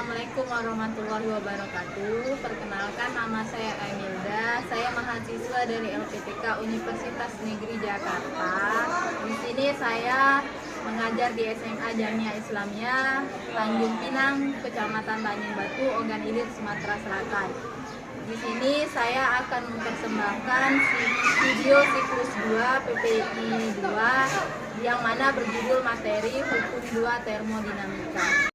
Assalamualaikum warahmatullahi wabarakatuh. Perkenalkan, nama saya Emilda. Saya mahasiswa dari LPTK Universitas Negeri Jakarta. Di sini saya mengajar di SMA Jamia Islamiyah Tanjung Pinang, Kecamatan Tanjung Batu, Ogan Ilir, Sumatera Selatan. Di sini saya akan mempersembahkan video siklus 2 PPI 2 yang mana berjudul materi hukum 2 termodinamika.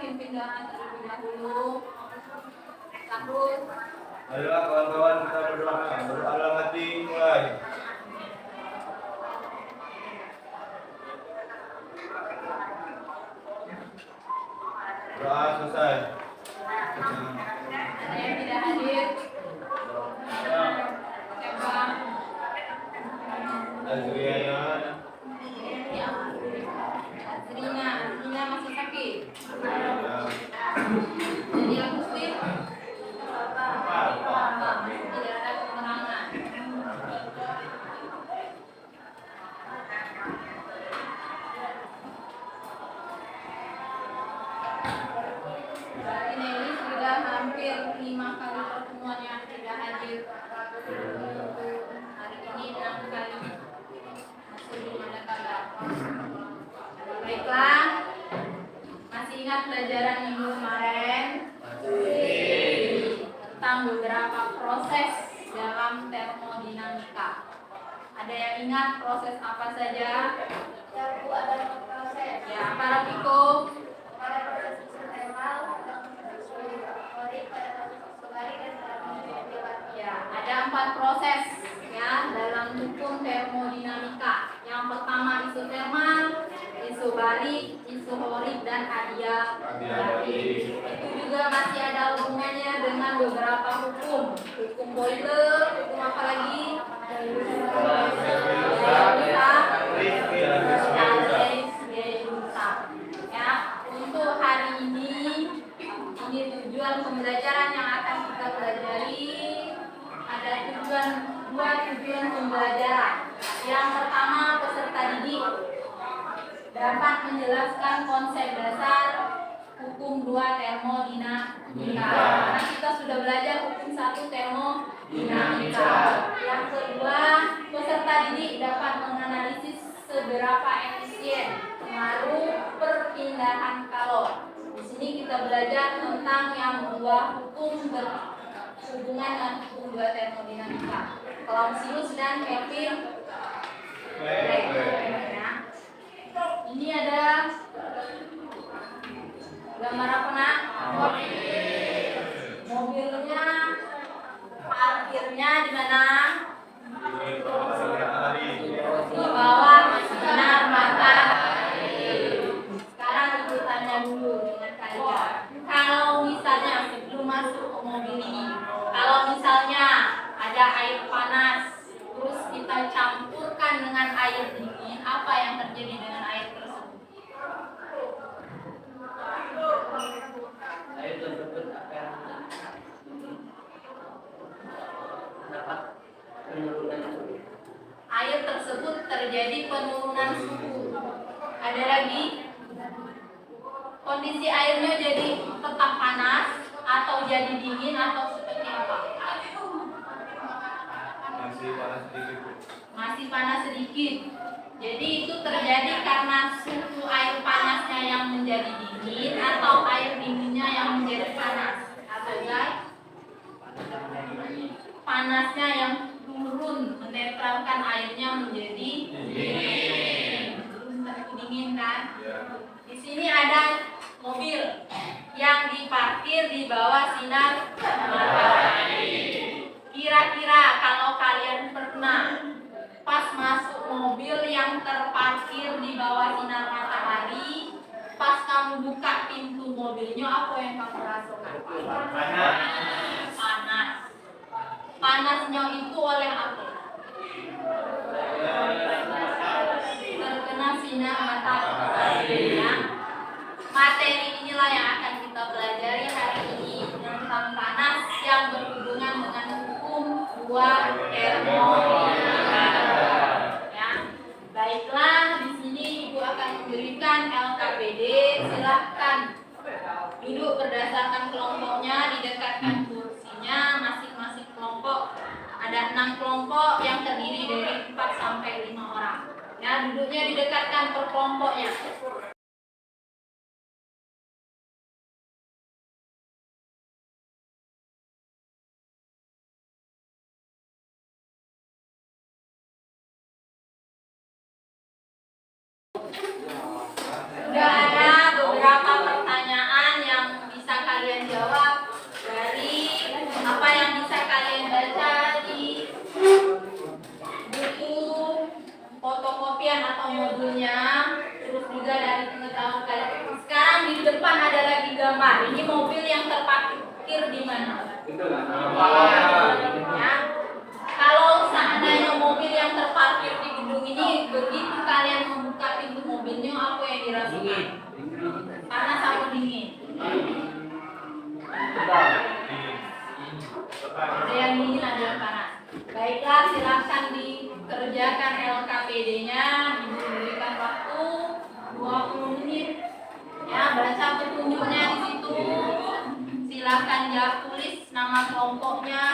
Pimpin doa terlebih dahulu. Sahur. Ayolah kawan-kawan, kita berdoa. Berdoa hati mulai. Doa selesai. Ada yang tidak hadir? Siapa? Azriana. Azrina masih sakit. Jadi Agustin tidak ada keterangan. Berarti Nelly sudah hampir 5 kali pertemuan yang tidak hadir. Hari ini 6 kali. Masih belum ada kabar. Baiklah. Masih ingat pelajaran minggu kemarin tentang beberapa proses dalam termodinamika. Ada yang ingat proses apa saja? Ya, Bu, ada proses. Ya, para Piko. Pada proses isotermal, isobarik, pada proses isobarik dan pada proses isobarik. Ya, ada 4 proses ya dalam hukum termodinamika. Yang pertama isotermal, isobarik, isohorik, dan adiabatik. Itu juga masih ada hubungannya dengan beberapa hukum. Hukum Boyle, hukum apa lagi? Ya, untuk hari ini tujuan pembelajaran yang akan kita pelajari. Ada dua tujuan pembelajaran. Yang pertama, peserta didik dapat menjelaskan konsep dasar hukum 2 termodinamika. Karena kita sudah belajar hukum 1 termodinamika. Yang kedua, peserta didik dapat menganalisis seberapa efisien pengaruh perpindahan kalor. Di sini kita belajar tentang yang 2 hukum berhubungan dengan hukum 2 termodinamika. Clausius dan Kelvin. Ini ada gambar apa, nak? Mobilnya, parkirnya di mana? Di bawah sinar matahari. Sekarang ibu tanya dulu dengan kalian. Kalau misalnya sebelum masuk ke mobil ini, kalau misalnya ada air panas, terus kita campurkan dengan air dingin, apa yang terjadi dengan air tersebut? Air tersebut akan dapat penurunan suhu. Air tersebut terjadi penurunan suhu. Ada lagi? Kondisi airnya jadi tetap panas atau jadi dingin atau seperti apa? Masih panas sedikit. Masih panas sedikit. Jadi itu terjadi karena suhu air panasnya yang menjadi dingin atau air dinginnya yang menjadi panas. Atau guys? Panasnya yang turun menetralkan airnya menjadi dingin. Dingin kan? Di sini ada mobil yang diparkir di bawah sinar matahari. Kira-kira kalau kalian pernah pas masuk mobil yang terparkir di bawah sinar matahari, pas kamu buka pintu mobilnya, apa yang kamu rasakan? Panas. Panas. Panasnya itu oleh apa? berdasarkan kelompoknya didekatkan kursinya masing-masing kelompok. Ada 6 kelompok yang terdiri dari 4 sampai 5 orang. Ya, duduknya didekatkan per kelompoknya. Sudah ada beberapa pertanyaan yang bisa kalian jawab dari apa yang bisa kalian baca di buku fotokopian atau modulnya, terus juga dari pengetahuan kalian. Sekarang di depan ada lagi gambar. Ini mobil yang terparkir di mana? Ya. Kalau seandainya mobil yang terparkir di gedung ini, begitu kalian membuka pintu mobilnya, apa yang dirasakan? Panas atau dingin? Ada yang dingin, ada yang panas. Baiklah, silakan dikerjakan LKPD-nya, diberikan waktu 20 menit. Ya, baca petunjuknya di situ. Silakan jawab, tulis nama kelompoknya.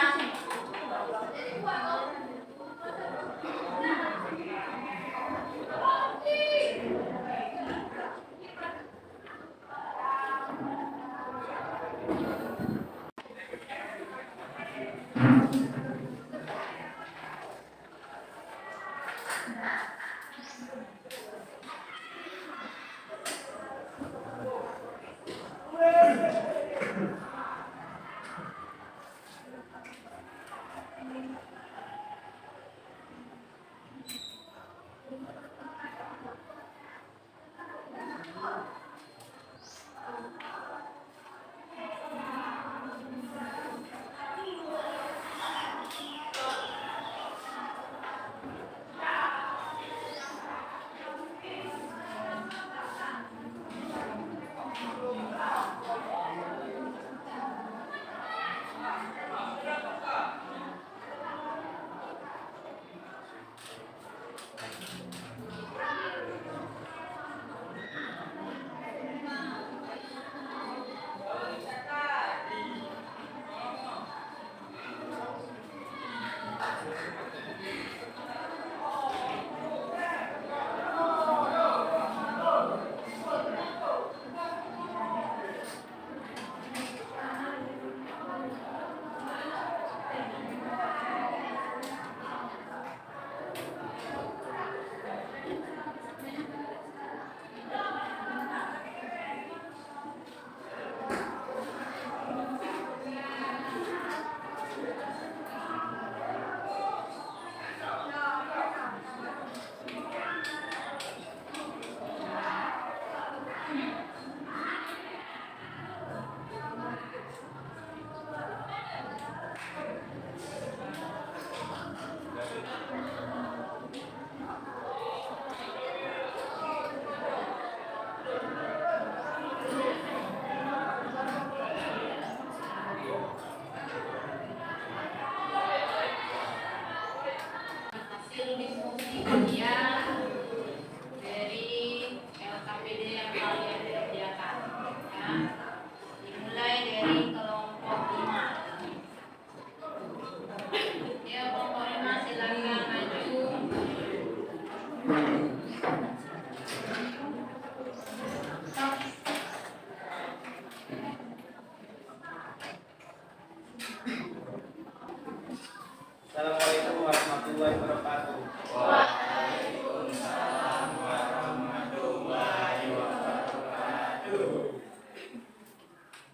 Assalamualaikum warahmatullahi wabarakatuh.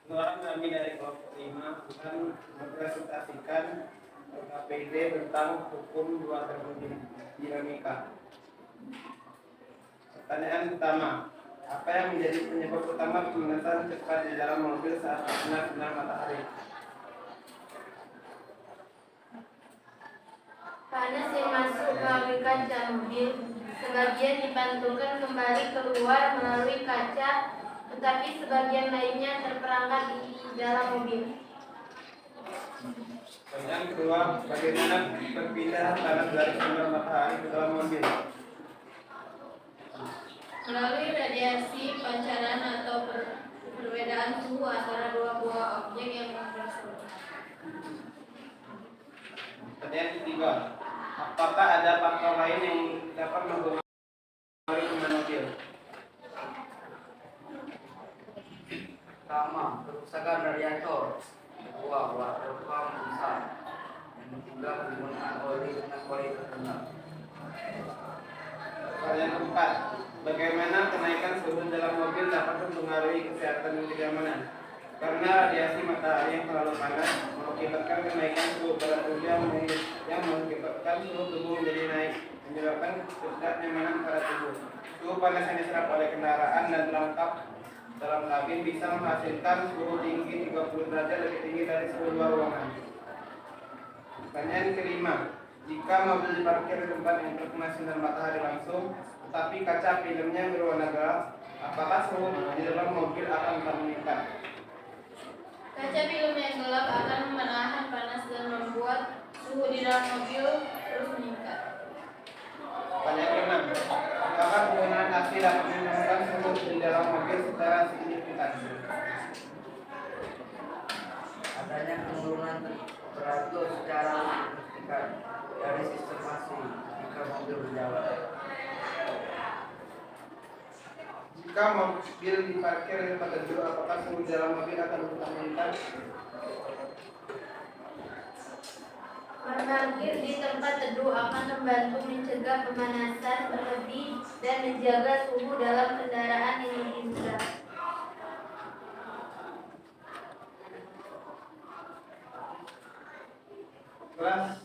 Pengeluaran kami dari kelompok 5 akan mempresentasikan LKPD tentang hukum dua termodinamika. Pertanyaan pertama, apa yang menjadi penyebab utama pemanasan cepat di dalam mobil saat sinar matahari? Panas yang masuk melalui kaca mobil, sebagian dipantulkan kembali keluar melalui kaca, tetapi sebagian lainnya terperangkap di dalam mobil. Pertanyaan kedua, bagaimana perpindahan panas dari sinar matahari ke dalam mobil? Melalui radiasi pancaran atau Perbedaan suhu antara dua buah objek yang berseberangan. Pertanyaan ketiga, apakah ada faktor lain yang dapat mempengaruhi penggunaan mobil? Pertama, kerusakan radiator. Kedua, water pump rusak. Yang ketiga, penggunaan oli dengan kualitas rendah. Pertanyaan keempat, bagaimana kenaikan suhu dalam mobil dapat mempengaruhi kesehatan dan kenyamanan? Karena radiasi matahari yang terlalu panas mengakibatkan kenaikan suhu pada tubuh yang mengakibatkan suhu tubuh menjadi naik, menyebabkan ketidaknyamanan pada tubuh. Suhu panas yang diserap oleh kendaraan dan perangkap dalam kabin bisa menghasilkan suhu tinggi 30 derajat lebih tinggi dari suhu luar ruangan. Pertanyaan kelima, jika mobil diparkir di tempat yang terkena sinar matahari langsung, tetapi kaca filmnya berwarna gelap, apakah suhu di dalam mobil akan meningkat? Kaca film yang gelap akan menahan panas dan membuat suhu di dalam mobil terus meningkat. Pertanyaan keenam, apakah penggunaan AC dapat menurunkan suhu di dalam mobil secara signifikan? Adanya penurunan temperatur secara signifikan dari sistem AC jika mobil berjalan. Jika mobil diparkir di tempat teduh, apakah suhu di dalam mobil akan tetap meningkat? Berparkir di tempat teduh akan membantu mencegah pemanasan berlebih dan menjaga suhu dalam kendaraan yang lebih rendah. Kelas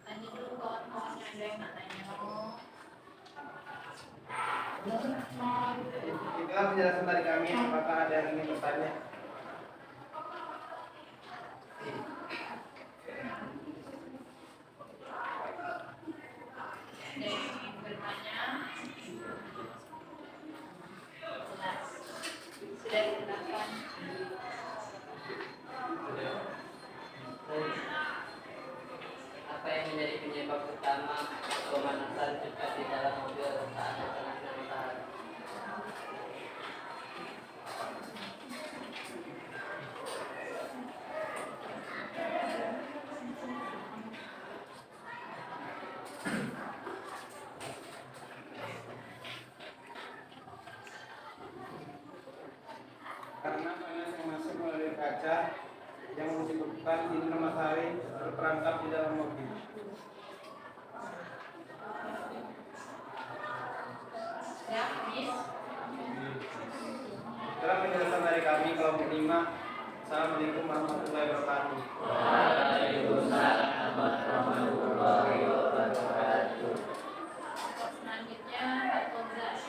Tanya dulu kawan-kawan yang ada yang nak tanya. itulah penjelasan dari kami. Apakah ada yang ingin bertanya? Ada yang ingin bertanya? Jelas. Sudah dijelaskan. Apa yang menjadi penyebab utama pemanasan cepat di dalam mobil saat terkena sinar matahari? Karena panas yang masuk melalui kaca yang menyebabkan sinar matahari terperangkap di dalam mobil. Ya, Miss. Itulah penjelasan dari kami kelompok 5. Assalamualaikum warahmatullahi wabarakatuh. Selanjutnya Pak Kozak.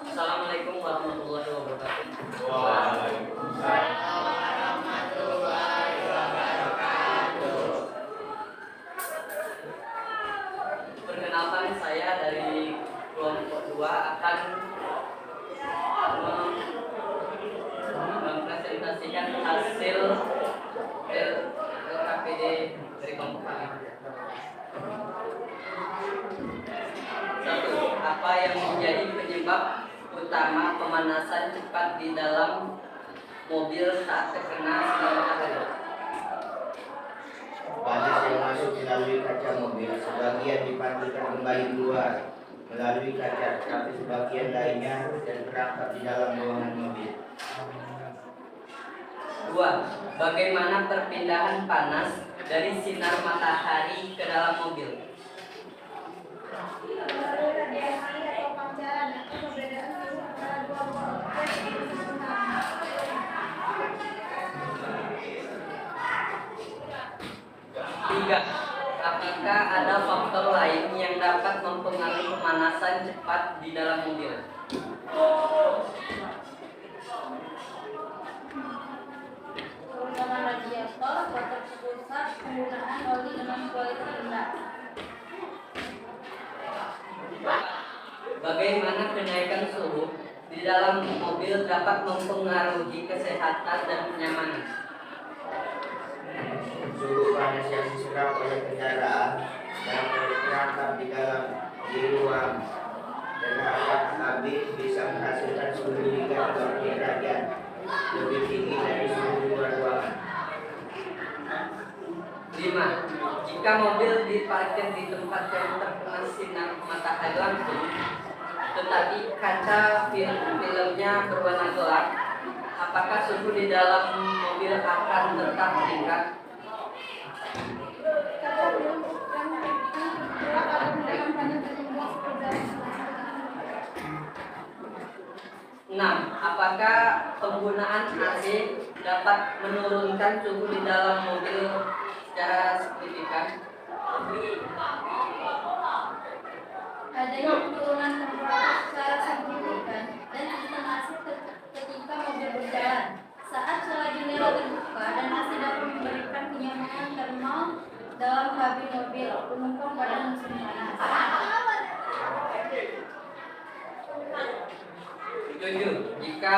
Assalamualaikum warahmatullahi wabarakatuh. Perkenalkan, saya dari kelompok 2 akan mempresentasikan hasil LKPD dari kelompok kami. 1. Apa yang menjadi penyebab utama pemanasan cepat di dalam mobil saat terkena sinar matahari? Panas yang masuk melalui kaca mobil, sebagian dipantulkan kembali keluar melalui kaca, tetapi sebagian lainnya dan terangkat di dalam ruangan mobil. 2. Bagaimana perpindahan panas dari sinar matahari ke dalam mobil? Melalui radiasi atau pancaran atau perbedaan suhu antara dua buah objek yang berseberangan. 3. Apakah ada faktor lain yang dapat mempengaruhi pemanasan cepat di dalam mobil? Kerusakan radiator, water rusak, penggunaan oli dengan kualitas rendah. Bagaimana kenaikan suhu di dalam mobil dapat mempengaruhi kesehatan dan kenyamanan? suhu panas yang diserap oleh kendaraan yang terperangkap di ruang terhadap habis bisa menghasilkan suhu hingga 20 derajat lebih tinggi dari suhu luar ruangan. 5. Jika mobil diparkir di tempat yang terkena sinar matahari langsung, tetapi kaca filmnya berwarna gelap, apakah suhu di dalam mobil akan tetap meningkat? Enam, apakah penggunaan AC dapat menurunkan suhu di dalam mobil secara signifikan? Adanya penurunan temperatur secara signifikan dan instalasi ketika mobil berjalan. Saat celah jendela terbuka dan AC dapat memberikan kenyamanan termal dalam kabin mobil penumpang pada musim panas. 7. Jika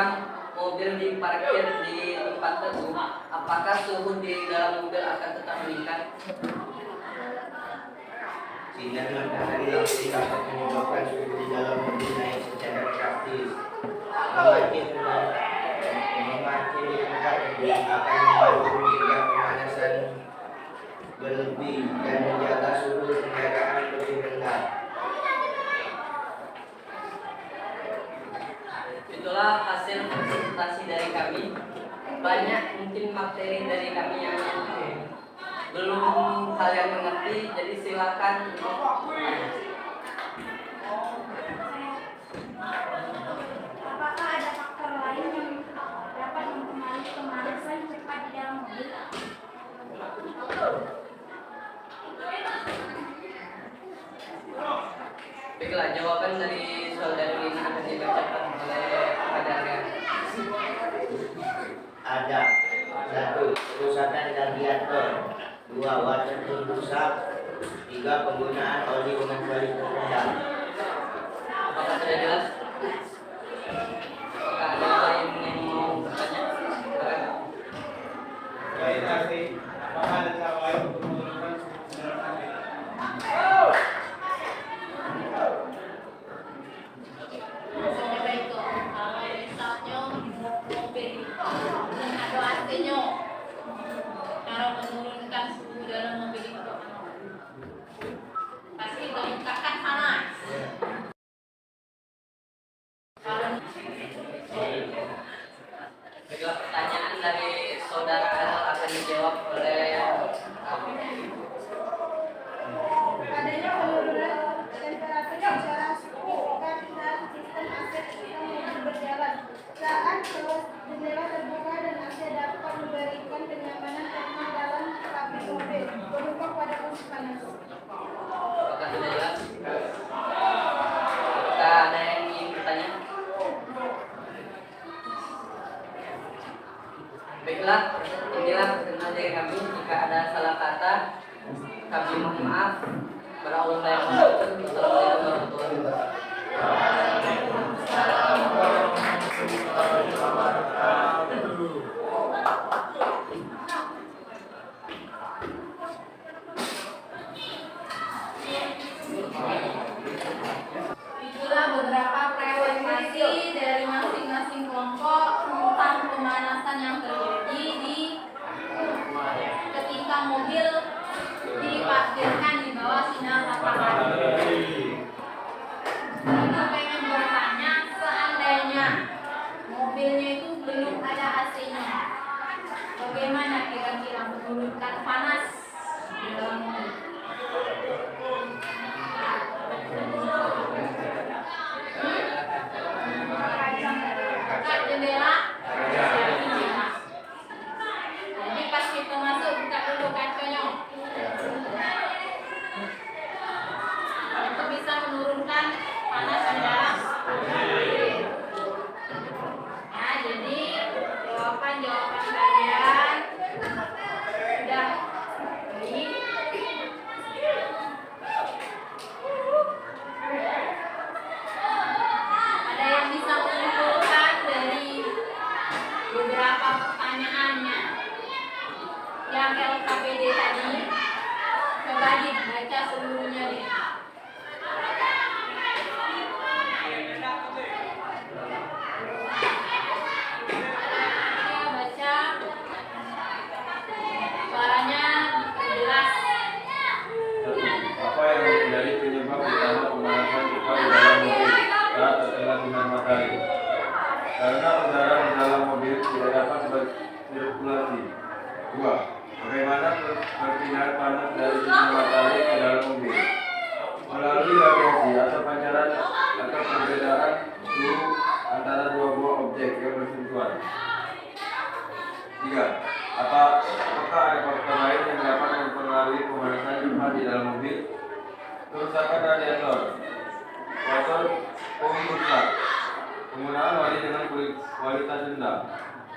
mobil diparkir di tempat teduh, apakah suhu di dalam mobil akan tetap meningkat? Sinar matahari langsung dapat menyebabkan suhu di dalam mobil naik secara drastis. Memakai di tempat teduh akan membantu mencegah pemanasan berlebih dan menjaga suhu kendaraan lebih rendah. Itulah hasil presentasi dari kami. Banyak mungkin materi dari kami yang belum kalian mengerti, jadi silakan. Apakah ada faktor lain yang dapat mempengaruhi pemanasan cepat di dalam mobil? Baiklah, jawaban dari saudari Lina akan dibacakan oleh Adalia. Ada 1. Kerusakan radiator, 2. Water tube rusak, 3. Penggunaan oli dengan kualitas rendah. Apakah sudah jelas? Apakah ada lain yang mau bertanya? Silakan. Baik, kasih. Apakah ada cara lain untuk menurunkan suhu kendaraan? Seperti itu, kalau misalnya mobil dan ada AC-nya, cara menurunkan suhu dalam mobil itu pasti meningkatkan panas. Kalau Baiklah, pertanyaan dari saudara Adel akan dijawab oleh Adanya penurunan temperatur secara signifikan dan sistem AC ketika mobil berjalan. Saat celah jendela terbuka dan AC dapat memberikan kenyamanan termal dalam kabin mobil penumpang pada musim panas. apakah sudah jelas? Apakah ada yang ingin bertanya? Baiklah, inilah perkenalan dari kami. Jika ada salah kata, kami mohon maaf. Berawal yang Assalamualaikum warahmatullahi wabarakatuh. itulah beberapa presentasi dari masing-masing kelompok tentang pemanasan yang terjadi ketika mobil diparkirkan di bawah sinar matahari. Kita pengen bertanya, seandainya mobilnya itu belum ada AC-nya, bagaimana kira-kira menurunkan panas di dalam mobil? Buka jendela. Jadi pas kita masuk buka dulu kacanya. Itu bisa menurunkan panas di dalam. Nah, jadi jawaban kalian sudah baik. kualitas rendah.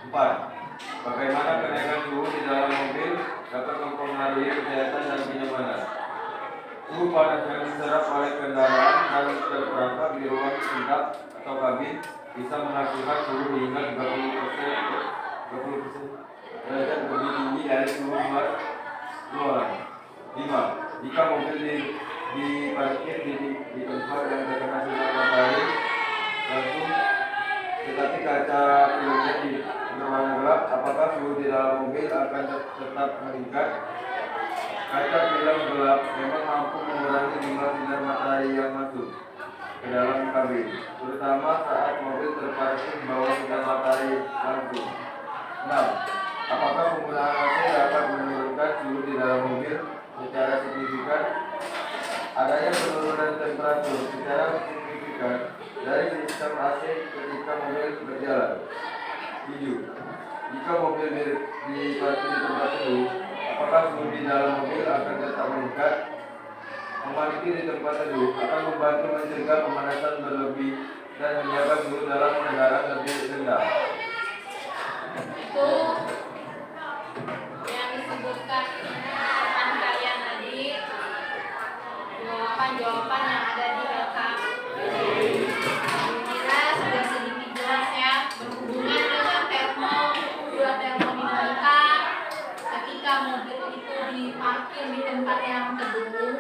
4. Bagaimana kenaikan suhu di dalam mobil dapat mempengaruhi kesehatan dan kenyamanan. Suhu panas yang diserap oleh kendaraan dan terperangkap di ruang endap atau kabin bisa menghasilkan suhu hingga 30% derajat lebih tinggi dari suhu luar. 5. Jika mobil diparkir di tempat yang terkena sinar matahari langsung, tetapi kaca filmnya berwarna gelap, apakah suhu di dalam mobil akan tetap meningkat? Kaca film gelap memang mampu mengurangi jumlah sinar matahari yang masuk ke dalam kabin, terutama saat mobil terparkir di bawah sinar matahari langsung. 6. Apakah penggunaan AC dapat menurunkan suhu di dalam mobil secara signifikan? Adanya penurunan temperatur secara signifikan dari sistem AC ketika mobil berjalan. 7. Jika mobil diparkir di tempat teduh, apakah suhu di dalam mobil akan tetap meningkat? Memarkir di tempat teduh akan membantu mencegah pemanasan berlebih dan menjaga suhu dalam kendaraan lebih rendah. Itu yang disebutkan rekan kalian tadi, jawaban yang ada di kira sudah sedikit jelas ya, berhubungan dengan termodinamika. Ketika mobil itu diparkir di tempat yang teduh,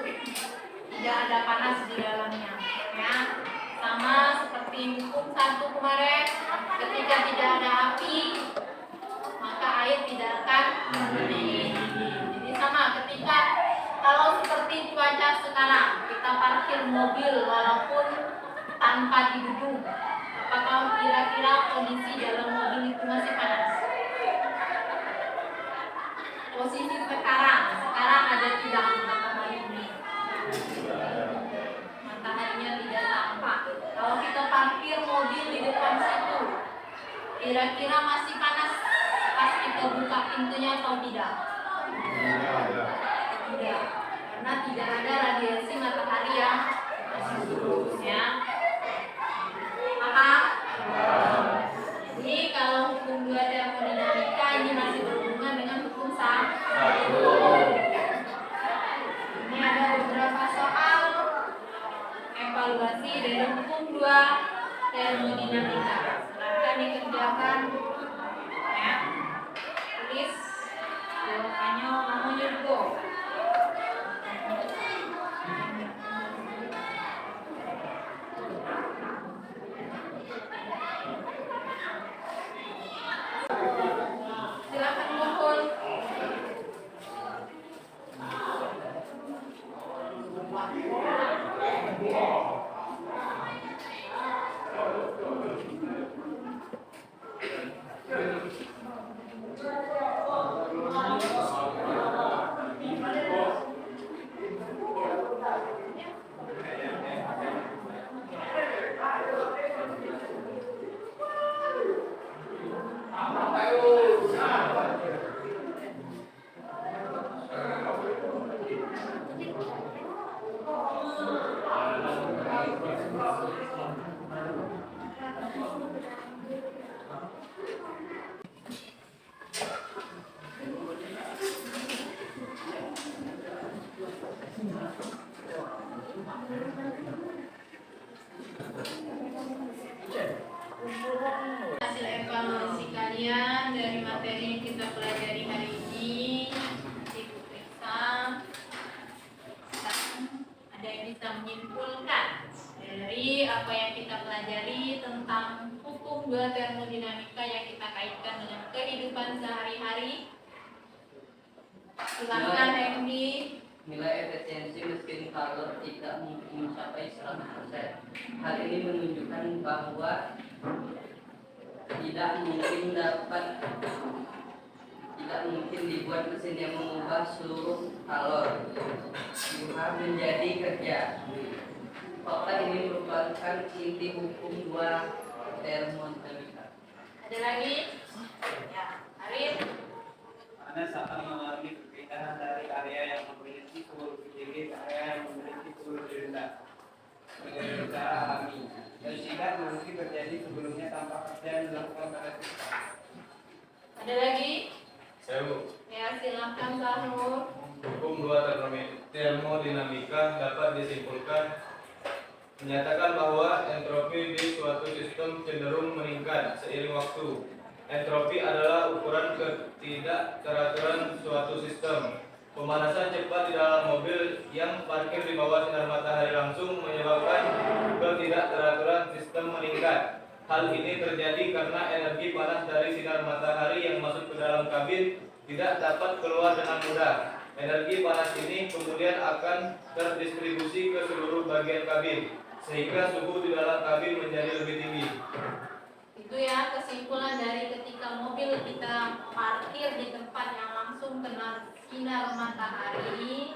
tidak ada panas di dalamnya ya, sama seperti hukum 1 kemarin, ketika tidak ada api maka air tidak akan mendidih. Jadi sama ketika kalau seperti cuaca sekarang, kita parkir mobil walaupun tanpa di gedung, apakah kira-kira kondisi dalam mobil itu masih panas? Posisi sekarang ada tidak matahari ini, mataharinya tidak tampak. Kalau kita parkir mobil di depan situ, kira-kira masih panas pas kita buka pintunya atau tidak? Tidak, karena tidak ada radiasi matahari yang masuk ya. Paham? Jadi kalau hukum 2 termodinamika ini masih berhubungan dengan hukum 1. Ini ada beberapa soal evaluasi dari hukum 2 termodinamika. Silakan dikerjakan ya. Tulis jawabannya namanya go. Silakan kumpul. Hasil evaluasi kalian dari materi yang kita pelajari hari ini diperiksa. Ada yang bisa menyimpulkan dari apa yang kita pelajari tentang hukum 2 termodinamika yang kita kaitkan dengan kehidupan sehari-hari? Silakan Hendy. Nilai efisiensi mesin kalor tidak mungkin mencapai 100%. Hal ini menunjukkan bahwa tidak mungkin dibuat mesin yang mengubah seluruh kalor Tuhan menjadi kerja. Fakta ini merupakan inti hukum 2 termodinamika. Ada lagi? Ya, Arif. Anda akan mengalami perpindahan dari area yang memiliki suhu lebih tinggi ke area yang memiliki suhu lebih rendah secara alami dan tidak mungkin terjadi sebelumnya tanpa dan dilakukan pada siswa. Ada lagi? Sewu. Ya, silakan Sahrul. Hukum dua termodinamika dapat disimpulkan menyatakan bahwa entropi di suatu sistem cenderung meningkat seiring waktu. Entropi adalah ukuran ketidakteraturan suatu sistem. Pemanasan cepat di dalam mobil yang parkir di bawah sinar matahari langsung menyebabkan ketidakteraturan sistem meningkat. Hal ini terjadi karena energi panas dari sinar matahari yang masuk ke dalam kabin tidak dapat keluar dengan mudah. Energi panas ini kemudian akan terdistribusi ke seluruh bagian kabin, sehingga suhu di dalam kabin menjadi lebih tinggi. Itu ya kesimpulan dari ketika mobil kita parkir di tempat yang langsung kena sinar matahari,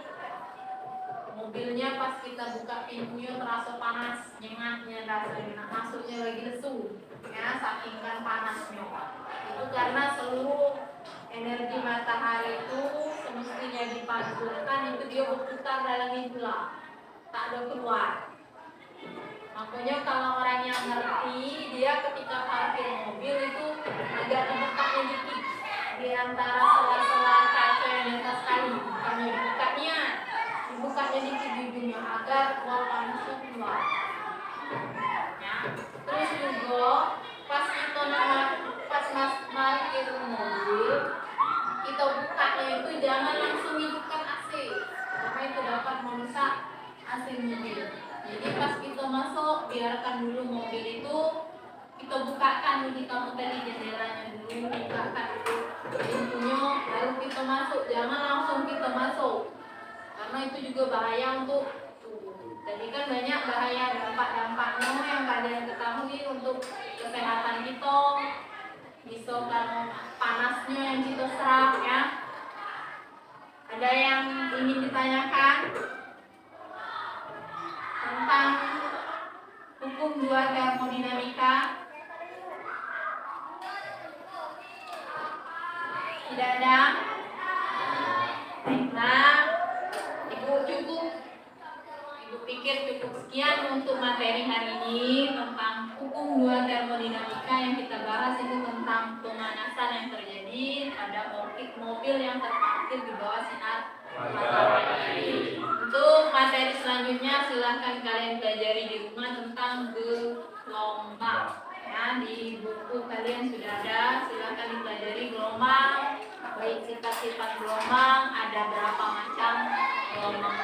mobilnya pas kita buka pintunya terasa panas, nyengatnya rasanya, masuknya lagi lesu, ya saking kan panasnya. Itu karena seluruh energi matahari itu semestinya dipantulkan, itu dia berputar dalam itulah, tak ada keluar. Makanya kalau orang yang ngerti, dia ketika parkir mobil itu agak ngebukanya dikit di antara sela-sela kaca yang di atas kali, bukannya dibukanya dikit bibirnya agar uap panasnya keluar. Ya. Terus juga pas kita parkir mobil, kita bukanya itu jangan langsung hidupkan AC, karena itu dapat merusak AC mobil. Jadi pas kita masuk, biarkan dulu mobil itu kita bukakan dulu, kita tadi jendelanya dulu, bukakan dulu pintunya, lalu kita masuk. Jangan langsung kita masuk, karena itu juga bahaya untuk tubuh. Jadi kan banyak bahaya dampak-dampaknya yang kalian ketahui untuk kesehatan kita. Bisa karena panasnya yang kita serap ya. Ada yang ingin ditanyakan tentang hukum dua termodinamika? Tidak ada? Baiklah, Ibu cukup. Ibu pikir cukup sekian untuk materi hari ini tentang hukum dua termodinamika. Yang kita bahas itu tentang pemanasan yang terjadi pada mobil yang terparkir di bawah sinar matahari. Untuk materi selanjutnya silahkan kalian pelajari di rumah tentang gelombang. Ya, di buku kalian sudah ada, silahkan dipelajari gelombang, baik sifat-sifat gelombang, ada berapa macam gelombang